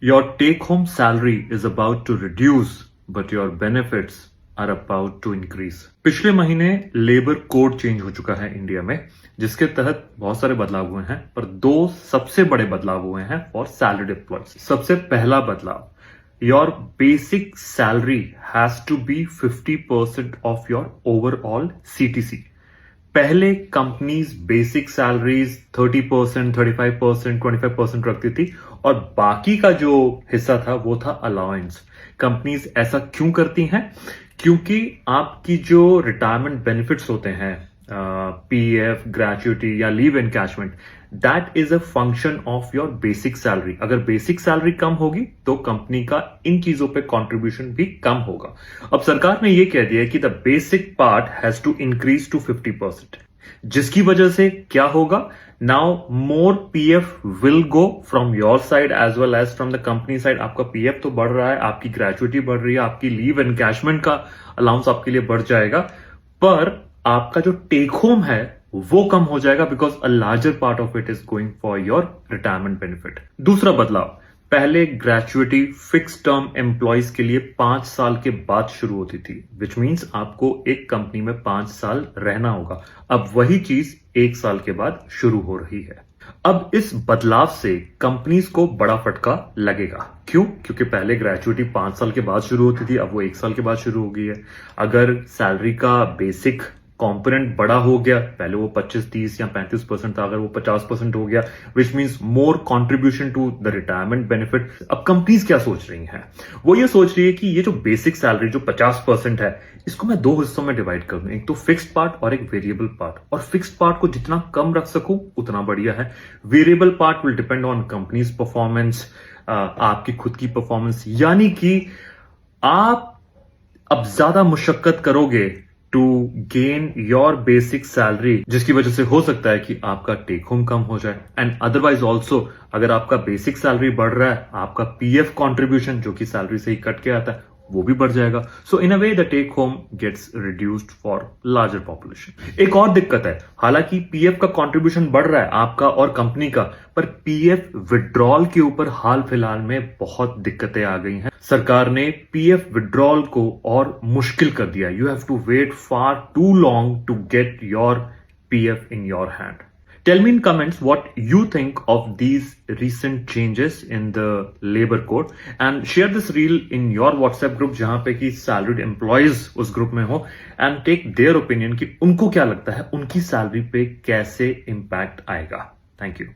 Your take-home salary is about to reduce, but your benefits are about to increase. पिछले महीने labour code change हो चुका है India में, जिसके तहत बहुत सारे बदलाव हुए हैं, पर दो सबसे बड़े बदलाव हुए हैं फॉर सैलरीड एम्प्लॉयज। सबसे पहला बदलाव, your basic salary has to be 50% of your overall CTC। पहले कंपनीज बेसिक सैलरीज 30%, 35%, 25% रखती थी और बाकी का जो हिस्सा था वो था अलाउंस। कंपनीज ऐसा क्यों करती हैं? क्योंकि आपकी जो रिटायरमेंट बेनिफिट्स होते हैं, PF, ग्रेच्युटी या leave encashment, that is a function of your basic salary. अगर बेसिक सैलरी कम होगी तो कंपनी का इन चीजों पे कंट्रीब्यूशन भी कम होगा। अब सरकार ने यह कह दिया कि the basic part has to increase to 50%, जिसकी वजह से क्या होगा? Now more PF will go from your side as well as from the company side. आपका PF तो बढ़ रहा है, आपकी ग्रेच्युटी बढ़ रही है, आपकी लीव एनकैशमेंट का अलाउंस आपके लिए बढ़ जाएगा, पर आपका जो टेक होम है वो कम हो जाएगा, because a larger part of it is going for your retirement benefit. दूसरा बदलाव, पहले ग्रेच्युटी फिक्स टर्म एम्प्लॉयज के लिए 5 साल के बाद शुरू होती थी, विच मीन्स आपको एक कंपनी में 5 साल रहना होगा। अब वही चीज 1 साल के बाद शुरू हो रही है। अब इस बदलाव से कंपनीज को बड़ा फटका लगेगा। क्यों? क्योंकि पहले ग्रेच्युटी 5 साल के बाद शुरू होती थी, अब वो 1 साल के बाद शुरू हो गई है। अगर सैलरी का बेसिक कॉम्पोनेंट बड़ा हो गया, पहले वो 25, 30 या 35% था, अगर वो 50% हो गया, which means more contribution to the retirement benefit. अब कंपनीज क्या सोच रही हैं? वो ये सोच रही है कि ये जो बेसिक सैलरी जो 50% है, इसको मैं 2 हिस्सों में डिवाइड कर दूं, एक तो फिक्स्ड पार्ट और एक वेरिएबल पार्ट। और फिक्स्ड पार्ट को जितना कम रख सकूं उतना बढ़िया है। Variable part will depend on companies performance, आपकी खुद की परफॉर्मेंस, यानी कि आप अब ज्यादा मुशक्कत करोगे to gain your basic salary, जिसकी वजह से हो सकता है कि आपका टेक होम कम हो जाए। एंड अदरवाइज ऑल्सो, अगर आपका बेसिक सैलरी बढ़ रहा है, आपका PF कॉन्ट्रीब्यूशन जो कि सैलरी से ही कट के आता है वो भी बढ़ जाएगा। So in a way the take home gets reduced for larger population. एक और दिक्कत है, हालांकि PF का कंट्रीब्यूशन बढ़ रहा है आपका और कंपनी का, पर PF विड्रॉल के ऊपर हाल फिलहाल में बहुत दिक्कतें आ गई हैं। सरकार ने PF विड्रॉल को और मुश्किल कर दिया। You have to wait for too long to get your PF in your hand. Tell me in comments what you think of these recent changes in the labor code and share this reel in your WhatsApp group जहां पे कि salaried employees उस group में हो, and take their opinion कि उनको क्या लगता है उनकी सैलरी पे कैसे इम्पैक्ट आएगा। Thank you.